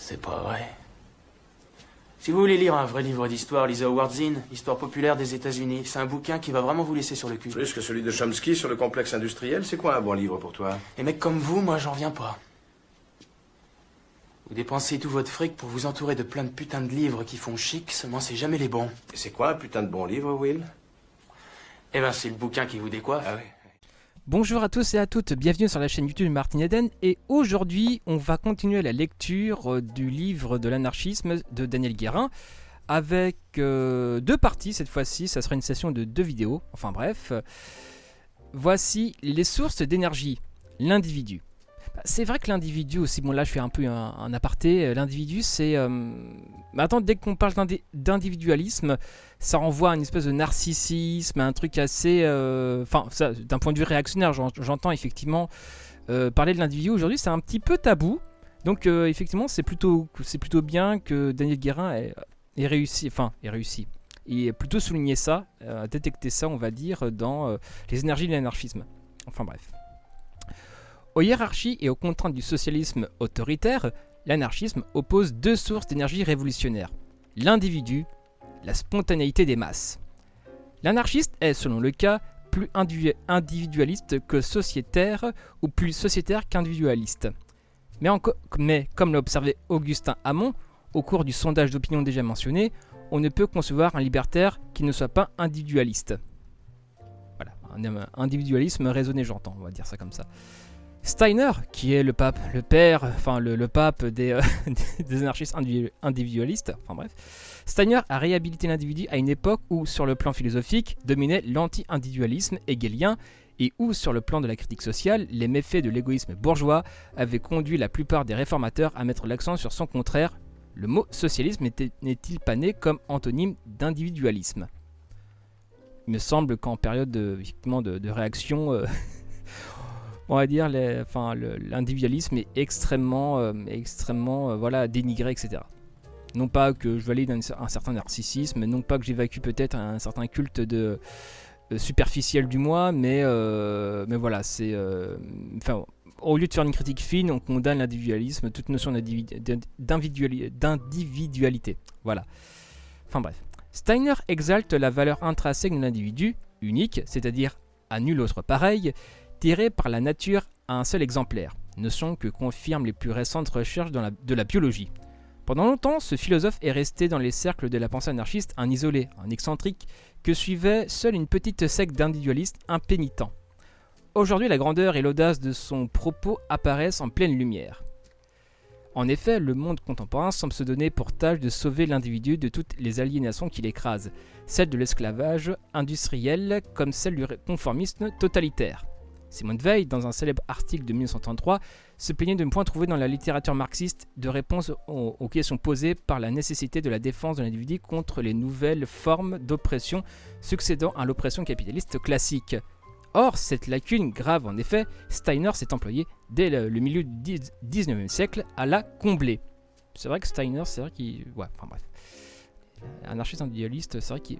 C'est pas vrai. Si vous voulez lire un vrai livre d'histoire, lisez Howard Zinn, Histoire populaire des États-Unis. C'est un bouquin qui va vraiment vous laisser sur le cul. Plus que celui de Chomsky sur le complexe industriel, c'est quoi un bon livre pour toi? Les mecs comme vous, moi, j'en viens pas. Vous dépensez tout votre fric pour vous entourer de plein de putains de livres qui font chic, seulement c'est jamais les bons. Et c'est quoi un putain de bon livre, Will? Eh ben, c'est le bouquin qui vous décoiffe. Ah oui. Bonjour à tous et à toutes, bienvenue sur la chaîne YouTube Martin Eden et aujourd'hui on va continuer la lecture du livre de l'anarchisme de Daniel Guérin avec deux parties cette fois-ci, ça sera une session de 2 vidéos, enfin bref. Voici les sources d'énergie, l'individu. C'est vrai que l'individu aussi, bon là je fais un peu un aparté, l'individu c'est... Attends, dès qu'on parle d'individualisme, ça renvoie à une espèce de narcissisme, un truc assez... Enfin, d'un point de vue réactionnaire, j'entends effectivement parler de l'individu aujourd'hui, c'est un petit peu tabou. Donc effectivement, c'est plutôt bien que Daniel Guérin ait réussi. Il a plutôt souligné ça, détecté ça, on va dire, dans les énergies de l'anarchisme. Enfin bref. Aux hiérarchies et aux contraintes du socialisme autoritaire, l'anarchisme oppose 2 sources d'énergie révolutionnaire. L'individu, la spontanéité des masses. L'anarchiste est, selon le cas, plus individualiste que sociétaire ou plus sociétaire qu'individualiste. Mais comme l'a observé Augustin Hamon, au cours du sondage d'opinion déjà mentionné, on ne peut concevoir un libertaire qui ne soit pas individualiste. Voilà, un individualisme raisonné, j'entends, on va dire ça comme ça. Steiner, qui est le pape des anarchistes individualistes, enfin bref, Steiner a réhabilité l'individu à une époque où, sur le plan philosophique, dominait l'anti-individualisme hegelien et où, sur le plan de la critique sociale, les méfaits de l'égoïsme bourgeois avaient conduit la plupart des réformateurs à mettre l'accent sur son contraire. Le mot socialisme n'est-il pas né comme antonyme d'individualisme? Il me semble qu'en période de réaction... on va dire l'individualisme est extrêmement dénigré, etc. Non pas que je valide un certain narcissisme, non pas que j'évacue peut-être un certain culte de superficiel du moi, mais voilà, c'est... au lieu de faire une critique fine, on condamne l'individualisme, toute notion d'individualité. Voilà. Enfin bref. Steiner exalte la valeur intrinsèque de l'individu, unique, c'est-à-dire à nul autre pareil, tiré par la nature à un seul exemplaire, notion que confirment les plus récentes recherches de la biologie. Pendant longtemps, ce philosophe est resté dans les cercles de la pensée anarchiste un isolé, un excentrique, que suivait seule une petite secte d'individualistes impénitents. Aujourd'hui, la grandeur et l'audace de son propos apparaissent en pleine lumière. En effet, le monde contemporain semble se donner pour tâche de sauver l'individu de toutes les aliénations qui l'écrasent, celle de l'esclavage industriel comme celle du conformisme totalitaire. Simone Weil, dans un célèbre article de 1933, se plaignait de ne point trouver dans la littérature marxiste de réponse aux questions posées par la nécessité de la défense de l'individu contre les nouvelles formes d'oppression succédant à l'oppression capitaliste classique. Or, cette lacune grave en effet, Steiner s'est employé dès le milieu du 19e siècle à la combler. C'est vrai que Steiner, c'est vrai qu'il... Ouais, enfin bref. Anarchistes individualistes, c'est vrai qu'ils...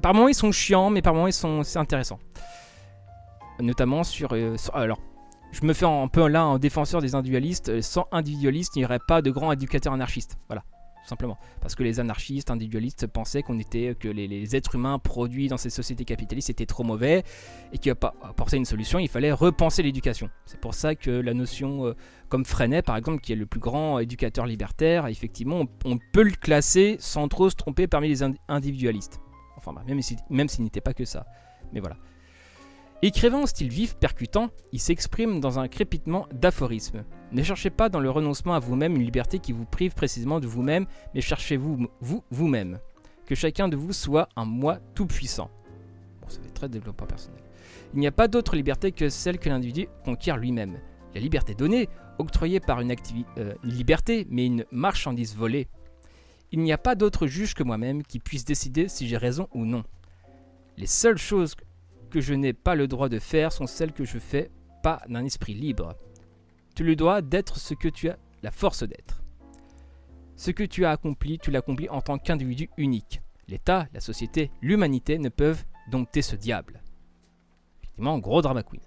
Par moments ils sont chiants, mais par moments c'est intéressant. Notamment alors, je me fais un peu là un défenseur des individualistes. Sans individualistes, il n'y aurait pas de grands éducateurs anarchistes. Voilà, tout simplement. Parce que les anarchistes individualistes pensaient que les êtres humains produits dans ces sociétés capitalistes étaient trop mauvais et qu'il pour apporter une solution, il fallait repenser l'éducation. C'est pour ça que la notion, comme Freinet par exemple, qui est le plus grand éducateur libertaire, effectivement, on peut le classer sans trop se tromper parmi les individualistes. Enfin, même s'il n'était pas que ça. Mais voilà. Écrivant en style vif, percutant, il s'exprime dans un crépitement d'aphorismes. Ne cherchez pas dans le renoncement à vous-même une liberté qui vous prive précisément de vous-même, mais cherchez-vous vous-même. Que chacun de vous soit un moi tout-puissant. Bon, ça fait très développement personnel. Il n'y a pas d'autre liberté que celle que l'individu conquiert lui-même. La liberté donnée, octroyée par une liberté, mais une marchandise volée. Il n'y a pas d'autre juge que moi-même qui puisse décider si j'ai raison ou non. Les seules choses que je n'ai pas le droit de faire sont celles que je fais pas d'un esprit libre. Tu le droit d'être ce que tu as la force d'être. Ce que tu as accompli, tu l'accomplis en tant qu'individu unique. L'État, la société, l'humanité ne peuvent dompter ce diable. Effectivement, gros drama queen.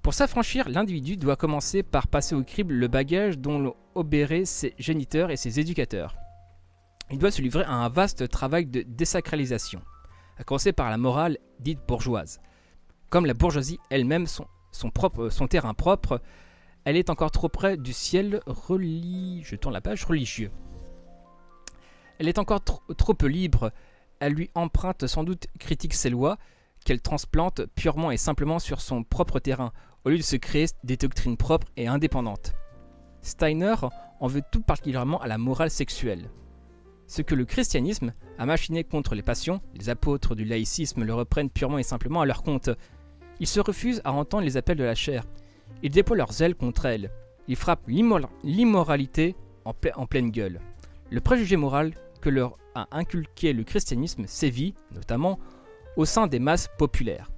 Pour s'affranchir, l'individu doit commencer par passer au crible le bagage dont l'ont obéré ses géniteurs et ses éducateurs. Il doit se livrer à un vaste travail de désacralisation, à commencer par la morale dite bourgeoise. Comme la bourgeoisie elle-même son terrain propre, elle est encore trop près du ciel religieux. Elle est encore trop peu libre, elle lui emprunte sans doute critique ses lois, qu'elle transplante purement et simplement sur son propre terrain, au lieu de se créer des doctrines propres et indépendantes. Steiner en veut tout particulièrement à la morale sexuelle. Ce que le christianisme a machiné contre les passions, les apôtres du laïcisme le reprennent purement et simplement à leur compte. Ils se refusent à entendre les appels de la chair. Ils déploient leurs ailes contre elle. Ils frappent l'immoralité en pleine gueule. Le préjugé moral que leur a inculqué le christianisme sévit, notamment, au sein des masses populaires.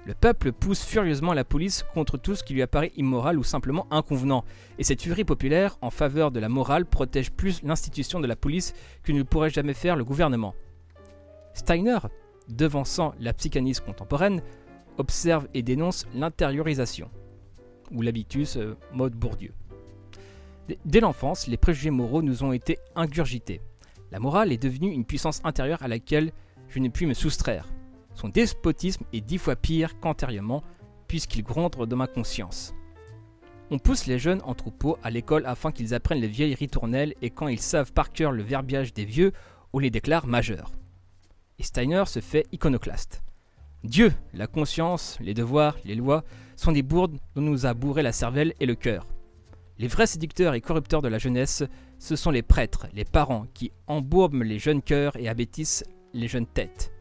Le peuple pousse furieusement la police contre tout ce qui lui apparaît immoral ou simplement inconvenant, et cette furie populaire en faveur de la morale protège plus l'institution de la police que ne pourrait jamais faire le gouvernement. Steiner, devançant la psychanalyse contemporaine, observe et dénonce l'intériorisation, ou l'habitus, mode Bourdieu. Dès l'enfance, les préjugés moraux nous ont été ingurgités. La morale est devenue une puissance intérieure à laquelle je n'ai pu me soustraire. Son despotisme est 10 fois pire qu'antérieurement, puisqu'il gronde dans ma conscience. On pousse les jeunes en troupeau à l'école afin qu'ils apprennent les vieilles ritournelles et quand ils savent par cœur le verbiage des vieux, on les déclare majeurs. Et Steiner se fait iconoclaste. Dieu, la conscience, les devoirs, les lois sont des bourdes dont nous a bourré la cervelle et le cœur. Les vrais séducteurs et corrupteurs de la jeunesse, ce sont les prêtres, les parents qui embourbent les jeunes cœurs et abêtissent les jeunes têtes.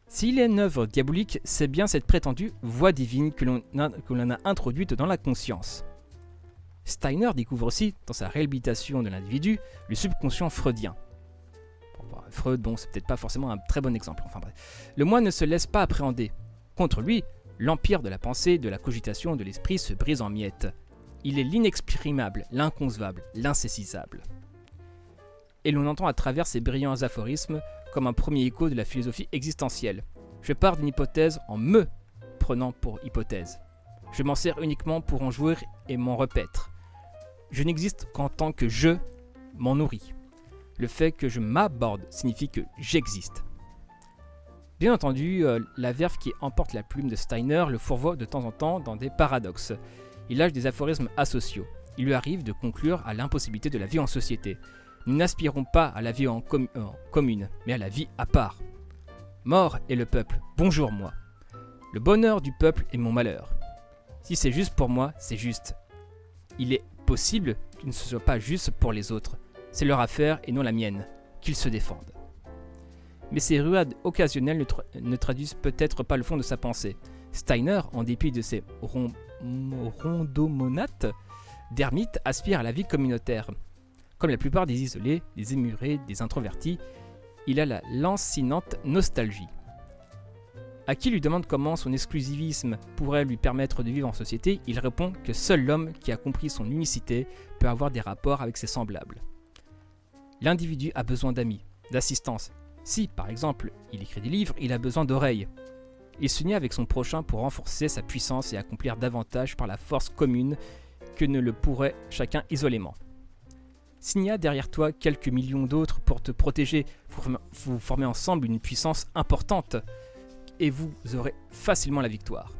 S'il est une œuvre diabolique, c'est bien cette prétendue voix divine que l'on a introduite dans la conscience. Steiner découvre aussi, dans sa réhabilitation de l'individu, le subconscient freudien. Freud, c'est peut-être pas forcément un très bon exemple. Enfin bref. Le moi ne se laisse pas appréhender. Contre lui, l'empire de la pensée, de la cogitation, de l'esprit se brise en miettes. Il est l'inexprimable, l'inconcevable, l'insaisissable. Et l'on entend à travers ces brillants aphorismes comme un premier écho de la philosophie existentielle. Je pars d'une hypothèse en me prenant pour hypothèse. Je m'en sers uniquement pour en jouir et m'en repaître. Je n'existe qu'en tant que je m'en nourris. Le fait que je m'aborde signifie que j'existe. Bien entendu, la verve qui emporte la plume de Steiner le fourvoie de temps en temps dans des paradoxes. Il lâche des aphorismes asociaux. Il lui arrive de conclure à l'impossibilité de la vie en société. Nous n'aspirons pas à la vie en commune, mais à la vie à part. Mort est le peuple, bonjour moi. Le bonheur du peuple est mon malheur. Si c'est juste pour moi, c'est juste. Il est possible qu'il ne soit pas juste pour les autres. C'est leur affaire et non la mienne, qu'ils se défendent. Mais ces ruades occasionnelles ne traduisent peut-être pas le fond de sa pensée. Steiner, en dépit de ses rondomonates, d'ermite aspire à la vie communautaire. Comme la plupart des isolés, des émurés, des introvertis, il a la lancinante nostalgie. À qui lui demande comment son exclusivisme pourrait lui permettre de vivre en société, il répond que seul l'homme qui a compris son unicité peut avoir des rapports avec ses semblables. L'individu a besoin d'amis, d'assistance. Si, par exemple, il écrit des livres, il a besoin d'oreilles. Il s'unit avec son prochain pour renforcer sa puissance et accomplir davantage par la force commune que ne le pourrait chacun isolément. S'il y a derrière toi quelques millions d'autres pour te protéger, vous formez ensemble une puissance importante et vous aurez facilement la victoire.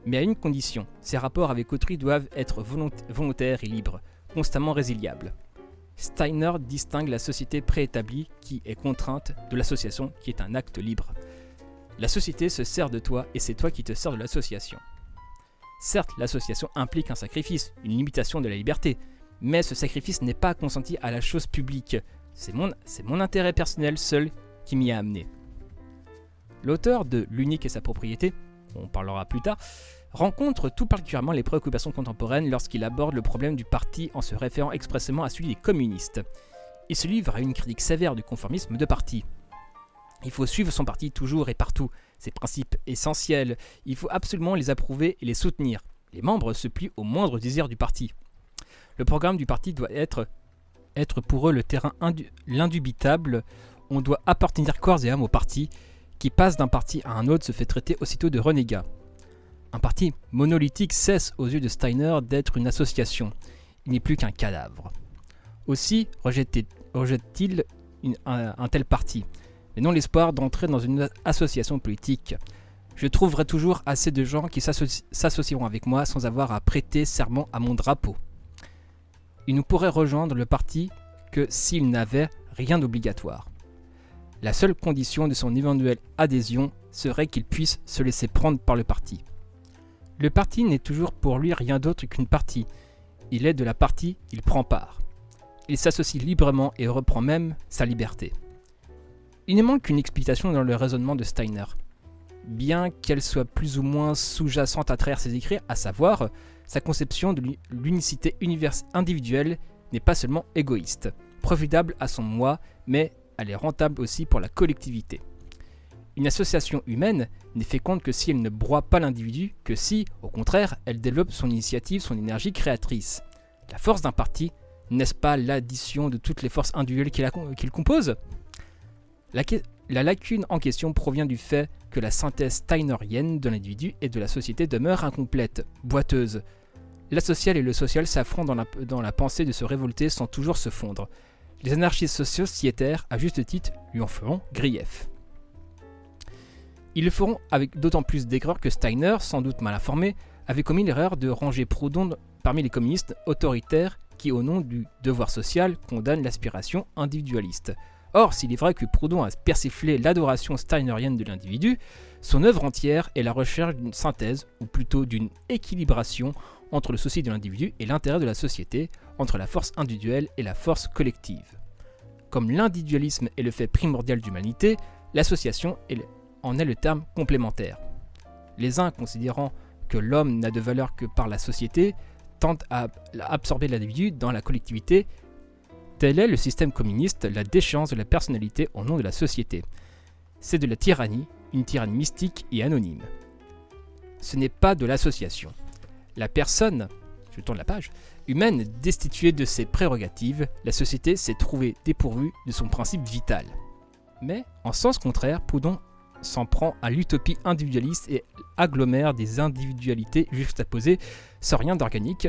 Mais à une condition, ces rapports avec autrui doivent être volontaires et libres, constamment résiliables. Steiner distingue la société préétablie qui est contrainte de l'association qui est un acte libre. La société se sert de toi et c'est toi qui te sers de l'association. Certes, l'association implique un sacrifice, une limitation de la liberté, mais ce sacrifice n'est pas consenti à la chose publique. C'est mon intérêt personnel seul qui m'y a amené. L'auteur de L'unique et sa propriété, on parlera plus tard, rencontre tout particulièrement les préoccupations contemporaines lorsqu'il aborde le problème du parti en se référant expressément à celui des communistes. Il se livre à une critique sévère du conformisme de parti. Il faut suivre son parti toujours et partout, ses principes essentiels, il faut absolument les approuver et les soutenir. Les membres se plient au moindre désir du parti. Le programme du parti doit être pour eux le terrain l'indubitable, on doit appartenir corps et âme au parti, qui passe d'un parti à un autre se fait traiter aussitôt de renégat. Un parti monolithique cesse aux yeux de Steiner d'être une association. Il n'est plus qu'un cadavre. Aussi rejette-t-il un tel parti, mais non l'espoir d'entrer dans une association politique. Je trouverai toujours assez de gens qui s'associeront avec moi sans avoir à prêter serment à mon drapeau. Il ne pourrait rejoindre le parti que s'il n'avait rien d'obligatoire. La seule condition de son éventuelle adhésion serait qu'il puisse se laisser prendre par le parti. Le parti n'est toujours pour lui rien d'autre qu'une partie. Il est de la partie, il prend part. Il s'associe librement et reprend même sa liberté. Il ne manque qu'une explication dans le raisonnement de Steiner, bien qu'elle soit plus ou moins sous-jacente à travers ses écrits, à savoir, sa conception de l'unicité individuelle n'est pas seulement égoïste, profitable à son moi, mais elle est rentable aussi pour la collectivité. Une association humaine n'est féconde que si elle ne broie pas l'individu, que si, au contraire, elle développe son initiative, son énergie créatrice. La force d'un parti, n'est-ce pas l'addition de toutes les forces individuelles qu'il compose ? La lacune en question provient du fait que la synthèse steinerienne de l'individu et de la société demeure incomplète, boiteuse. L'asocial et le social s'affrontent dans la pensée de se révolter sans toujours se fondre. Les anarchistes sociétaires, à juste titre, lui en feront grief. Ils le feront avec d'autant plus d'aigreur que Steiner, sans doute mal informé, avait commis l'erreur de ranger Proudhon parmi les communistes autoritaires qui, au nom du devoir social, condamnent l'aspiration individualiste. Or, s'il est vrai que Proudhon a persiflé l'adoration steinerienne de l'individu, son œuvre entière est la recherche d'une synthèse, ou plutôt d'une équilibration entre le souci de l'individu et l'intérêt de la société, entre la force individuelle et la force collective. Comme l'individualisme est le fait primordial d'humanité, l'association en est le terme complémentaire. Les uns considérant que l'homme n'a de valeur que par la société, tentent à absorber l'individu dans la collectivité. Tel est le système communiste, la déchéance de la personnalité au nom de la société. C'est de la tyrannie, une tyrannie mystique et anonyme. Ce n'est pas de l'association. La personne, je tourne la page, humaine destituée de ses prérogatives, la société s'est trouvée dépourvue de son principe vital. Mais, en sens contraire, Proudhon s'en prend à l'utopie individualiste et agglomère des individualités juxtaposées sans rien d'organique,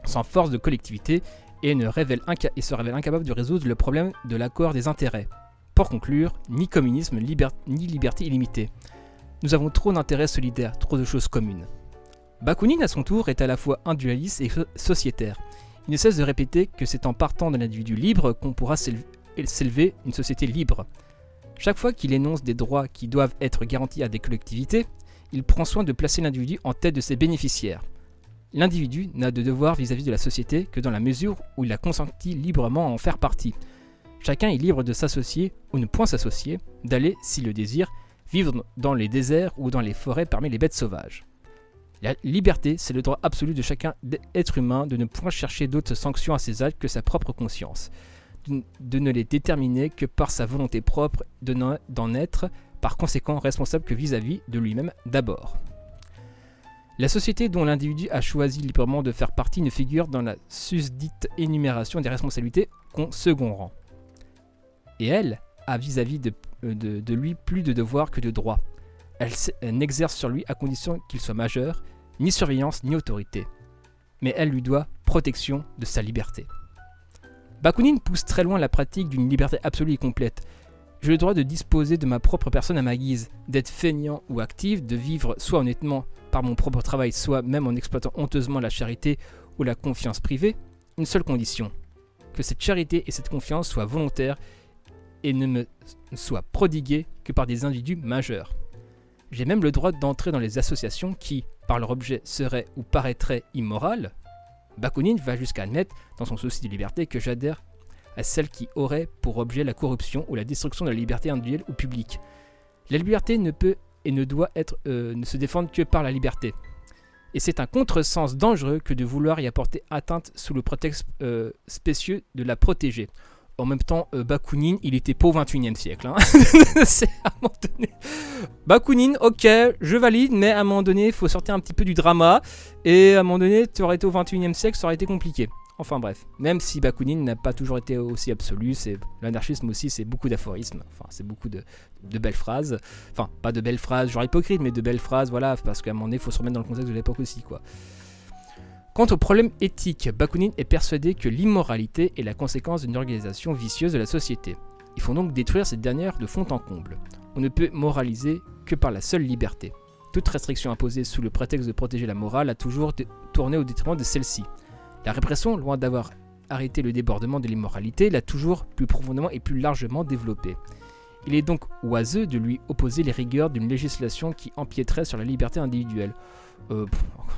sans force de collectivité, et se révèle incapable de résoudre le problème de l'accord des intérêts. Pour conclure, ni communisme, ni liberté illimitée. Nous avons trop d'intérêts solidaires, trop de choses communes. Bakounine, à son tour, est à la fois individualiste et sociétaire. Il ne cesse de répéter que c'est en partant de l'individu libre qu'on pourra s'élever une société libre. Chaque fois qu'il énonce des droits qui doivent être garantis à des collectivités, il prend soin de placer l'individu en tête de ses bénéficiaires. L'individu n'a de devoir vis-à-vis de la société que dans la mesure où il a consenti librement à en faire partie. Chacun est libre de s'associer ou ne point s'associer, d'aller, s'il le désire, vivre dans les déserts ou dans les forêts parmi les bêtes sauvages. La liberté, c'est le droit absolu de chacun être humain de ne point chercher d'autres sanctions à ses actes que sa propre conscience, de ne les déterminer que par sa volonté propre, d'en être, par conséquent, responsable que vis-à-vis de lui-même d'abord. La société dont l'individu a choisi librement de faire partie ne figure dans la susdite énumération des responsabilités qu'en second rang. Et elle a vis-à-vis de lui plus de devoirs que de droits. Elle n'exerce sur lui, à condition qu'il soit majeur, ni surveillance ni autorité. Mais elle lui doit protection de sa liberté. Bakounine pousse très loin la pratique d'une liberté absolue et complète. J'ai le droit de disposer de ma propre personne à ma guise, d'être feignant ou actif, de vivre soit honnêtement par mon propre travail, soit même en exploitant honteusement la charité ou la confiance privée, une seule condition, que cette charité et cette confiance soient volontaires et ne me soient prodiguées que par des individus majeurs. J'ai même le droit d'entrer dans les associations qui, par leur objet, seraient ou paraîtraient immorales. Bakounine va jusqu'à admettre, dans son souci de liberté, que j'adhère à celles qui auraient pour objet la corruption ou la destruction de la liberté individuelle ou publique. La liberté ne peut et ne doit ne se défendre que par la liberté. Et c'est un contresens dangereux que de vouloir y apporter atteinte sous le prétexte spécieux de la protéger. En même temps, Bakounine, il était pas au 21e siècle. Hein. C'est à un moment donné. Bakounine, ok, je valide, mais à un moment donné, il faut sortir un petit peu du drama. Et à un moment donné, tu aurais été au 21e siècle, ça aurait été compliqué. Enfin bref, même si Bakounine n'a pas toujours été aussi absolu, l'anarchisme aussi, c'est beaucoup d'aphorismes, enfin c'est beaucoup de belles phrases, enfin pas de belles phrases genre hypocrites, mais de belles phrases, voilà, parce qu'à un moment donné, il faut se remettre dans le contexte de l'époque aussi, quoi. Quant au problème éthique, Bakounine est persuadé que l'immoralité est la conséquence d'une organisation vicieuse de la société. Il faut donc détruire cette dernière de fond en comble. On ne peut moraliser que par la seule liberté. Toute restriction imposée sous le prétexte de protéger la morale a toujours tourné au détriment de celle-ci. La répression, loin d'avoir arrêté le débordement de l'immoralité, l'a toujours plus profondément et plus largement développée. Il est donc oiseux de lui opposer les rigueurs d'une législation qui empiéterait sur la liberté individuelle.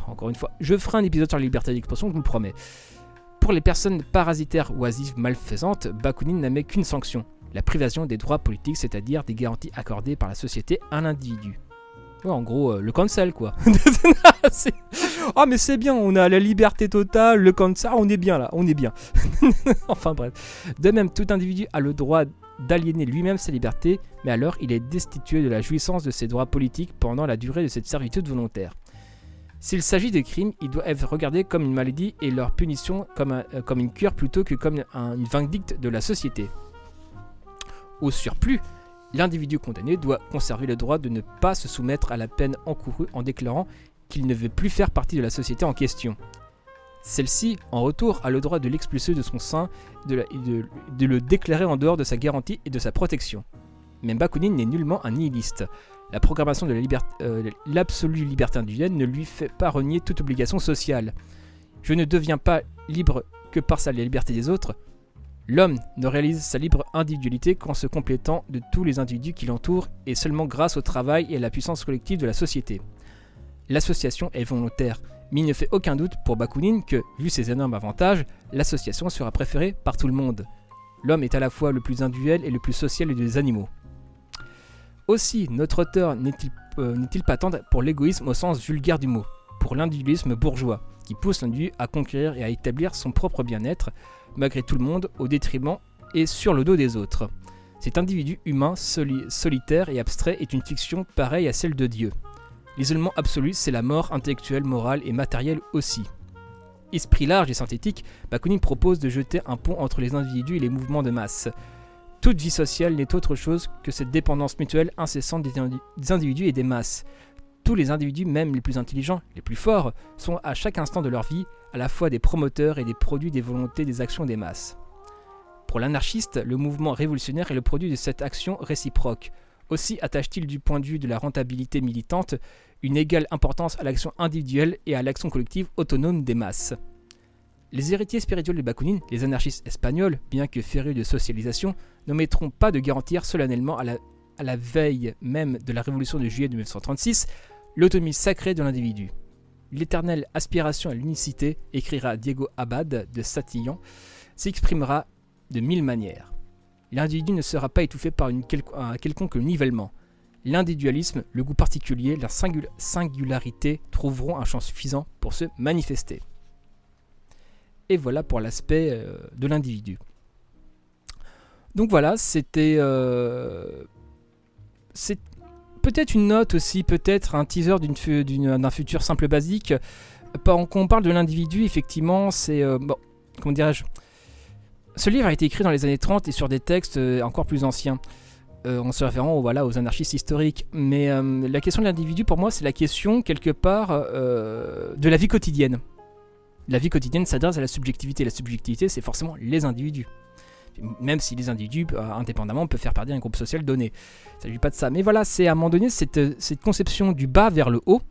Encore une fois, je ferai un épisode sur la liberté d'expression, je vous le promets. Pour les personnes parasitaires, oisives, malfaisantes, Bakounine n'admet qu'une sanction, la privation des droits politiques, c'est-à-dire des garanties accordées par la société à l'individu. Ouais, en gros, le cancel, quoi. Oh, mais c'est bien, on a la liberté totale, le cancel, on est bien là, on est bien. Enfin bref. De même, tout individu a le droit d'aliéner lui-même sa liberté, mais alors il est destitué de la jouissance de ses droits politiques pendant la durée de cette servitude volontaire. S'il s'agit de crimes, ils doivent être regardés comme une maladie et leur punition comme une cure plutôt que comme une vindicte de la société. Au surplus, l'individu condamné doit conserver le droit de ne pas se soumettre à la peine encourue en déclarant qu'il ne veut plus faire partie de la société en question. Celle-ci, en retour, a le droit de l'expulser de son sein, de le déclarer en dehors de sa garantie et de sa protection. Mais Bakounine n'est nullement un nihiliste. La proclamation de l'absolue liberté individuelle ne lui fait pas renier toute obligation sociale. Je ne deviens pas libre que par la liberté des autres. L'homme ne réalise sa libre individualité qu'en se complétant de tous les individus qui l'entourent et seulement grâce au travail et à la puissance collective de la société. L'association est volontaire, mais il ne fait aucun doute pour Bakounine que, vu ses énormes avantages, l'association sera préférée par tout le monde. L'homme est à la fois le plus individuel et le plus social des animaux. Aussi, notre auteur n'est-il pas tendre pour l'égoïsme au sens vulgaire du mot, pour l'individualisme bourgeois, qui pousse l'individu à conquérir et à établir son propre bien-être, malgré tout le monde, au détriment et sur le dos des autres. Cet individu humain, solitaire et abstrait est une fiction pareille à celle de Dieu. L'isolement absolu, c'est la mort intellectuelle, morale et matérielle aussi. Esprit large et synthétique, Bakounine propose de jeter un pont entre les individus et les mouvements de masse. Toute vie sociale n'est autre chose que cette dépendance mutuelle incessante des individus et des masses. Tous les individus, même les plus intelligents, les plus forts, sont à chaque instant de leur vie à la fois des promoteurs et des produits des volontés des actions des masses. Pour l'anarchiste, le mouvement révolutionnaire est le produit de cette action réciproque. Aussi attache-t-il du point de vue de la rentabilité militante une égale importance à l'action individuelle et à l'action collective autonome des masses. Les héritiers spirituels de Bakounine, les anarchistes espagnols, bien que férus de socialisation, n'omettront pas de garantir solennellement à la veille même de la révolution de juillet 1936 l'autonomie sacrée de l'individu. L'éternelle aspiration à l'unicité, écrira Diego Abad de Satillon, s'exprimera de 1000 manières. L'individu ne sera pas étouffé par un quelconque nivellement. L'individualisme, le goût particulier, la singularité trouveront un champ suffisant pour se manifester. Et voilà pour l'aspect de l'individu. Donc voilà, c'était c'est peut-être une note aussi, peut-être un teaser d'un futur simple basique. Quand on parle de l'individu, effectivement, c'est... comment dirais-je ? Ce livre a été écrit dans les années 30 et sur des textes encore plus anciens, en se référant aux anarchistes historiques. Mais la question de l'individu, pour moi, c'est la question, quelque part, de la vie quotidienne. La vie quotidienne s'adresse à la subjectivité. La subjectivité, c'est forcément les individus. Même si les individus, indépendamment, peuvent faire partie d'un groupe social donné. Il ne s'agit pas de ça. Mais voilà, c'est à un moment donné cette conception du bas vers le haut,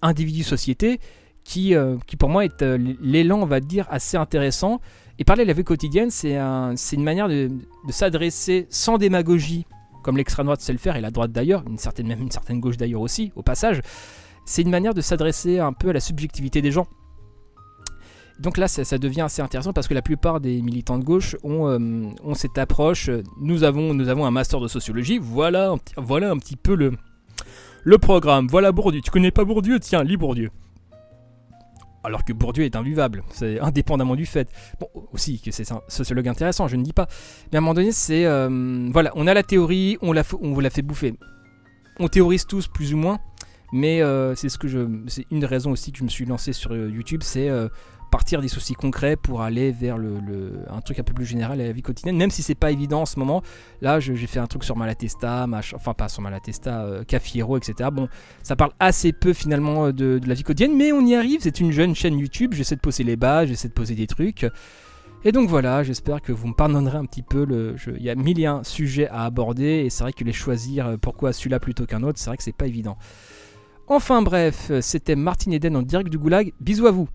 individu-société, qui pour moi est l'élan, on va dire, assez intéressant. Et parler de la vie quotidienne, c'est une manière de s'adresser sans démagogie, comme l'extrême droite sait le faire, et la droite d'ailleurs, même une certaine gauche d'ailleurs aussi, au passage. C'est une manière de s'adresser un peu à la subjectivité des gens. Donc là, ça devient assez intéressant parce que la plupart des militants de gauche ont cette approche. Nous avons un master de sociologie, voilà un petit peu le programme. Voilà Bourdieu. Tu connais pas Bourdieu ? Tiens, lis Bourdieu. Alors que Bourdieu est invivable, c'est indépendamment du fait. Bon, aussi que c'est un sociologue intéressant, je ne dis pas. Mais à un moment donné, c'est... voilà, on a la théorie, on vous la fait bouffer. On théorise tous, plus ou moins. Mais c'est une raison aussi que je me suis lancé sur YouTube, c'est partir des soucis concrets pour aller vers un truc un peu plus général à la vie quotidienne, même si c'est pas évident en ce moment. Là, j'ai fait un truc sur Malatesta, enfin pas sur Malatesta, Cafiero, etc. Bon, ça parle assez peu finalement de la vie quotidienne, mais on y arrive. C'est une jeune chaîne YouTube, j'essaie de poser les bases, j'essaie de poser des trucs. Et donc voilà, j'espère que vous me pardonnerez un petit peu. Il y a 1001 sujets à aborder, et c'est vrai que les choisir, pourquoi celui-là plutôt qu'un autre, c'est vrai que c'est pas évident. Enfin bref, c'était Martin Eden en direct du Goulag. Bisous à vous.